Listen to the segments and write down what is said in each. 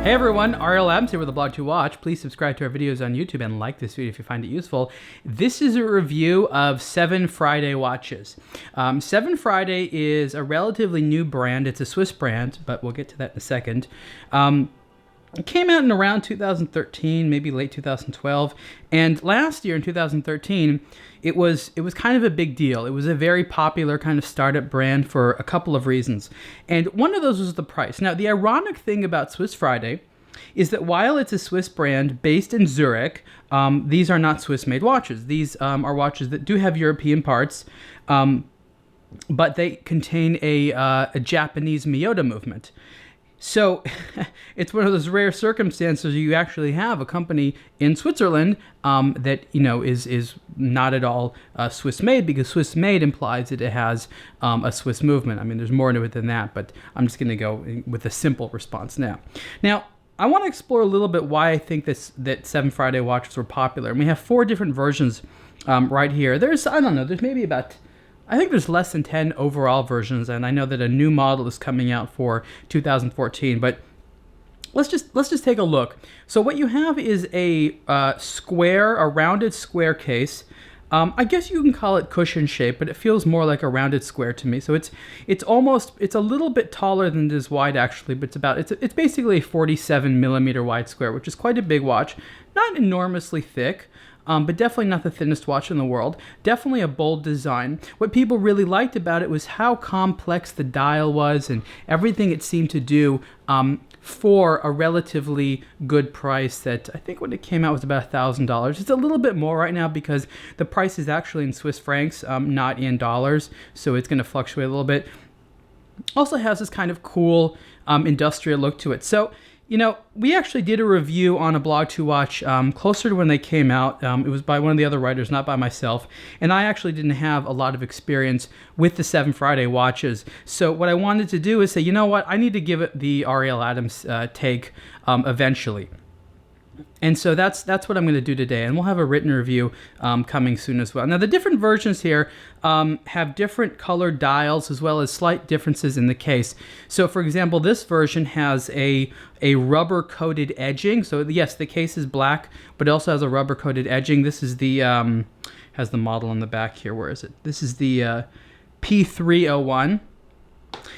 Hey everyone, Ariel Adams here with aBlogtoWatch. Please subscribe to our videos on YouTube and like this video if you find it useful. This is a review of SevenFriday Watches. SevenFriday is a relatively new brand. It's a Swiss brand, but we'll get to that in a second. It came out in around 2013, maybe late 2012, and last year in 2013, it was kind of a big deal. It was a very popular kind of startup brand for a couple of reasons, and one of those was the price. Now, the ironic thing about Swiss Friday is that while it's a Swiss brand based in Zurich, these are not Swiss-made watches. These are watches that do have European parts, but they contain a Japanese Miyota movement. So it's one of those rare circumstances you actually have a company in Switzerland that is not at all Swiss-made, because Swiss-made implies that it has a Swiss movement. I mean, there's more to it than that, but I'm just going to go with a simple response now. Now, I want to explore a little bit why I think that SevenFriday watches were popular. And we have 4 different versions right here. There's maybe about, I think there's less than 10 overall versions, and I know that a new model is coming out for 2014, but let's just take a look. So what you have is a rounded square case. I guess you can call it cushion shape, but it feels more like a rounded square to me. So it's a little bit taller than it is wide actually, but it's basically a 47 millimeter wide square, which is quite a big watch, not enormously thick. But definitely not the thinnest watch in the world. Definitely a bold design. What people really liked about it was how complex the dial was and everything it seemed to do for a relatively good price that I think when it came out was about $1,000. It's a little bit more right now because the price is actually in Swiss francs, not in dollars, so it's going to fluctuate a little bit. Also has this kind of cool industrial look to it. So, we actually did a review on aBlogtoWatch closer to when they came out. It was by one of the other writers, not by myself. And I actually didn't have a lot of experience with the SevenFriday watches. So what I wanted to do is say, you know what, I need to give it the Ariel Adams take eventually. And so that's what I'm going to do today, and we'll have a written review coming soon as well. Now, the different versions here have different colored dials as well as slight differences in the case. So, for example, this version has a rubber-coated edging. So, yes, the case is black, but it also has a rubber-coated edging. This is the has the model on the back here. Where is it? This is the P301.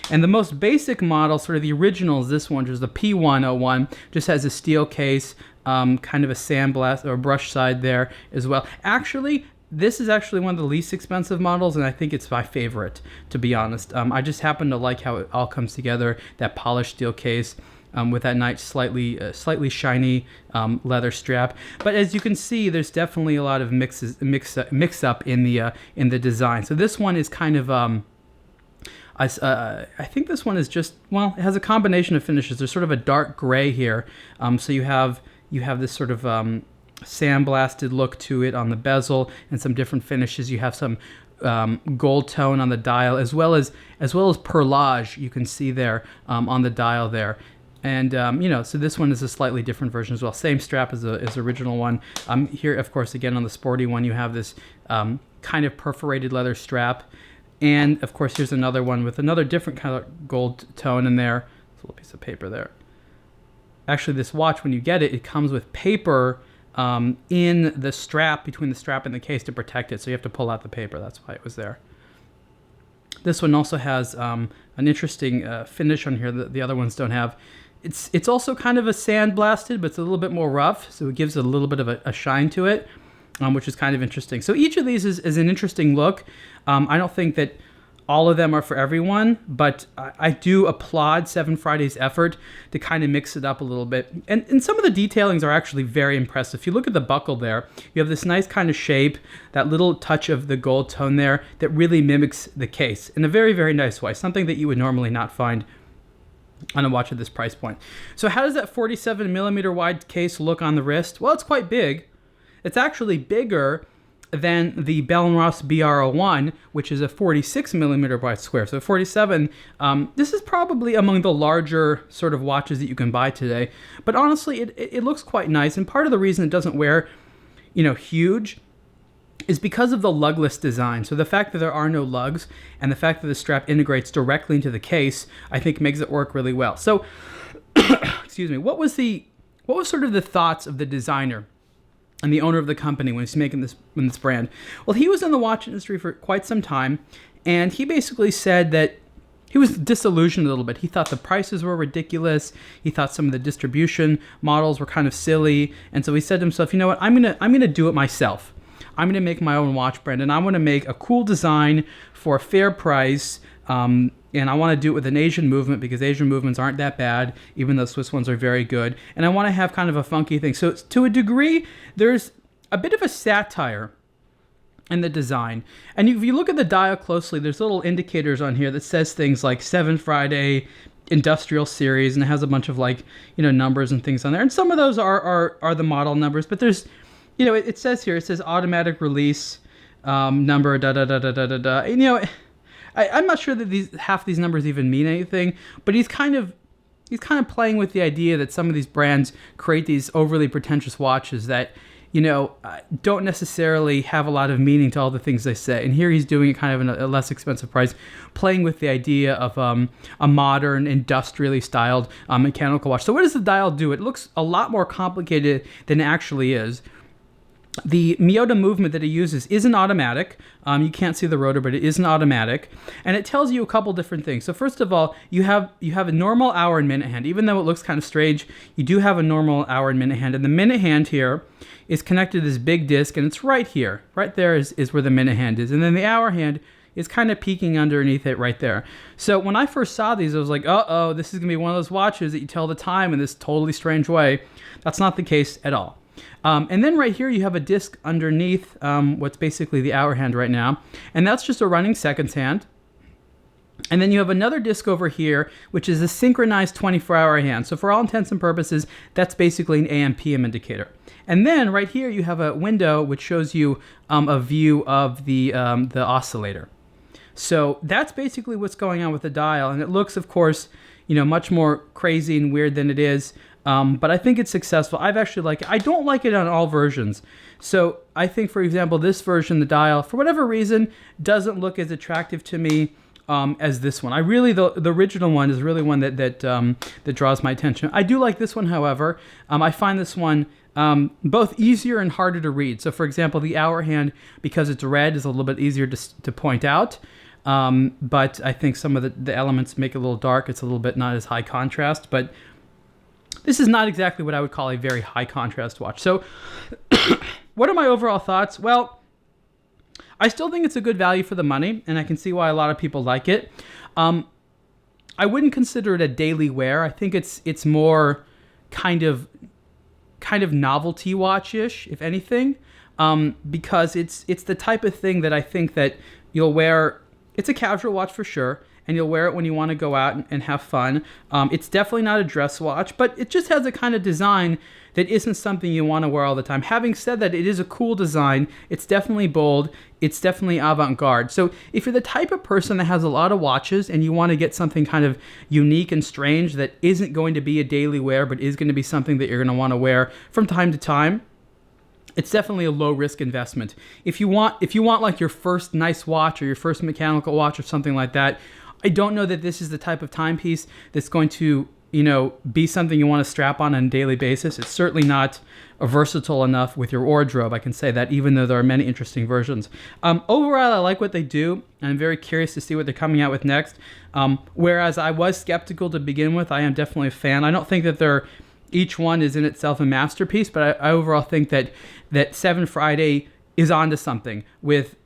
And the most basic model, sort of the original, is this one, which is the P101. Just has a steel case, kind of a sandblast or brush side there as well. Actually, this is actually one of the least expensive models, and I think it's my favorite, to be honest. I just happen to like how it all comes together, that polished steel case with that nice, slightly shiny leather strap. But as you can see, there's definitely a lot of mix up in the design. So this one is kind of I think this one is just, well, it has a combination of finishes. There's sort of a dark gray here. So you have this sort of sandblasted look to it on the bezel and some different finishes. You have some gold tone on the dial as well as perlage you can see there on the dial there. And, so this one is a slightly different version as well. Same strap as the original one. Here, of course, again, on the sporty one, you have this kind of perforated leather strap. And, of course, here's another one with another different kind of gold tone in there. There's a little piece of paper there. Actually, this watch, when you get it, it comes with paper in the strap, between the strap and the case to protect it. So you have to pull out the paper. That's why it was there. This one also has an interesting finish on here that the other ones don't have. It's also kind of a sandblasted, but it's a little bit more rough. So it gives it a little bit of a shine to it. Which is kind of interesting. So each of these is an interesting look. I don't think that all of them are for everyone, but I do applaud SevenFriday's effort to kind of mix it up a little bit. And some of the detailings are actually very impressive. If you look at the buckle there, you have this nice kind of shape, that little touch of the gold tone there that really mimics the case in a very, very nice way, something that you would normally not find on a watch at this price point. So how does that 47 millimeter wide case look on the wrist? Well, it's quite big. It's actually bigger than the Bell & Ross BR01, which is a 46 millimeter wide square. So 47, this is probably among the larger sort of watches that you can buy today. But honestly, it looks quite nice. And part of the reason it doesn't wear, huge is because of the lugless design. So the fact that there are no lugs and the fact that the strap integrates directly into the case, I think makes it work really well. So excuse me, what was sort of the thoughts of the designer and the owner of the company when he's making this brand? Well, he was in the watch industry for quite some time, and he basically said that he was disillusioned a little bit. He thought the prices were ridiculous. He thought some of the distribution models were kind of silly, and so he said to himself, you know what, I'm gonna do it myself. I'm gonna make my own watch brand, and I want to make a cool design for a fair price. And I want to do it with an Asian movement because Asian movements aren't that bad, even though Swiss ones are very good. And I want to have kind of a funky thing. So to a degree, there's a bit of a satire in the design. And if you look at the dial closely, there's little indicators on here that says things like SevenFriday Industrial Series, and it has a bunch of numbers and things on there. And some of those are the model numbers, but there's, it says here, it says automatic release number, da da da da da da da. And, I'm not sure that half these numbers even mean anything, but he's kind of playing with the idea that some of these brands create these overly pretentious watches that, don't necessarily have a lot of meaning to all the things they say. And here he's doing it kind of in a less expensive price, playing with the idea of a modern, industrially styled mechanical watch. So what does the dial do? It looks a lot more complicated than it actually is. The Miyota movement that he uses isn't automatic. You can't see the rotor, but it isn't automatic. And it tells you a couple different things. So first of all, you have a normal hour and minute hand. Even though it looks kind of strange, you do have a normal hour and minute hand. And the minute hand here is connected to this big disc, and it's right here. Right there is where the minute hand is. And then the hour hand is kind of peeking underneath it right there. So when I first saw these, I was like, uh-oh, this is going to be one of those watches that you tell the time in this totally strange way. That's not the case at all. And then right here, you have a disc underneath what's basically the hour hand right now. And that's just a running seconds hand. And then you have another disc over here, which is a synchronized 24-hour hand. So for all intents and purposes, that's basically an AM/PM indicator. And then right here, you have a window which shows you a view of the oscillator. So that's basically what's going on with the dial. And it looks, of course, much more crazy and weird than it is. But I think it's successful. I've actually liked it. I don't like it on all versions. So I think, for example, this version, the dial, for whatever reason, doesn't look as attractive to me as this one. The original one is really one that draws my attention. I do like this one, however. I find this one both easier and harder to read. So, for example, the hour hand, because it's red, is a little bit easier to point out. But I think some of the elements make it a little dark. It's a little bit not as high contrast, but this is not exactly what I would call a very high contrast watch. So what are my overall thoughts? Well, I still think it's a good value for the money, and I can see why a lot of people like it. I wouldn't consider it a daily wear. I think it's more kind of novelty watch-ish, if anything, because it's the type of thing that I think that you'll wear. It's a casual watch for sure, and you'll wear it when you want to go out and have fun. It's definitely not a dress watch, but it just has a kind of design that isn't something you want to wear all the time. Having said that, it is a cool design. It's definitely bold. It's definitely avant-garde. So if you're the type of person that has a lot of watches and you want to get something kind of unique and strange that isn't going to be a daily wear, but is going to be something that you're going to want to wear from time to time, it's definitely a low-risk investment. If you want like your first nice watch or your first mechanical watch or something like that, I don't know that this is the type of timepiece that's going to, be something you want to strap on a daily basis. It's certainly not versatile enough with your wardrobe. I can say that, even though there are many interesting versions. Overall, I like what they do, and I'm very curious to see what they're coming out with next. Whereas I was skeptical to begin with, I am definitely a fan. I don't think that each one is in itself a masterpiece, but I overall think that SevenFriday is onto something with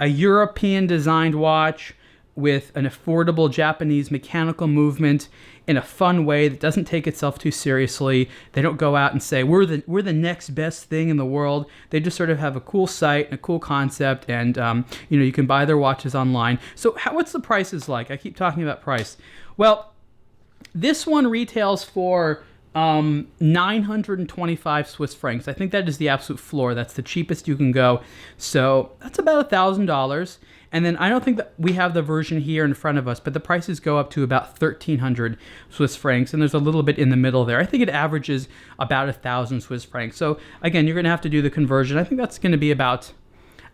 a European designed watch, with an affordable Japanese mechanical movement in a fun way that doesn't take itself too seriously. They don't go out and say, we're the next best thing in the world. They just sort of have a cool site and a cool concept, and you can buy their watches online. So what's the prices like? I keep talking about price. Well, this one retails for 925 Swiss francs. I think that is the absolute floor. That's the cheapest you can go. So that's about $1,000. And then I don't think that we have the version here in front of us, but the prices go up to about 1,300 Swiss francs, and there's a little bit in the middle there. I think it averages about 1,000 Swiss francs. So again, you're going to have to do the conversion. I think that's going to be about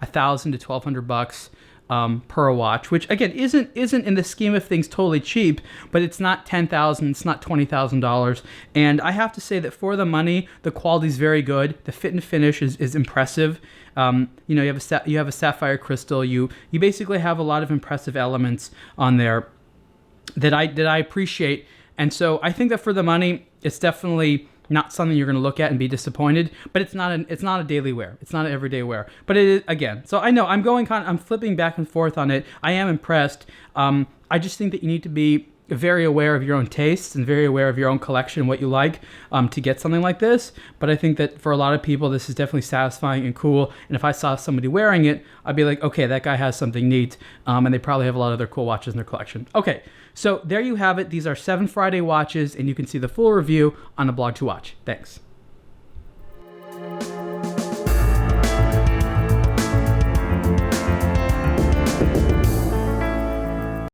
$1,000 to $1,200 per watch, which again isn't in the scheme of things totally cheap, but it's not $10,000, it's not $20,000, and I have to say that for the money, the quality is very good. The fit and finish is impressive. You know, you have a sapphire crystal. You basically have a lot of impressive elements on there that I appreciate, and so I think that for the money, it's definitely not something you're going to look at and be disappointed, but it's not a daily wear. It's not an everyday wear. But it is, again, so I know I'm flipping back and forth on it. I am impressed. I just think that you need to be very aware of your own tastes and very aware of your own collection, what you like, to get something like this. But I think that for a lot of people, this is definitely satisfying and cool. And if I saw somebody wearing it, I'd be like, okay, that guy has something neat. And they probably have a lot of other cool watches in their collection. Okay, so there you have it. These are 7Friday watches, and you can see the full review on aBlogtoWatch. Thanks.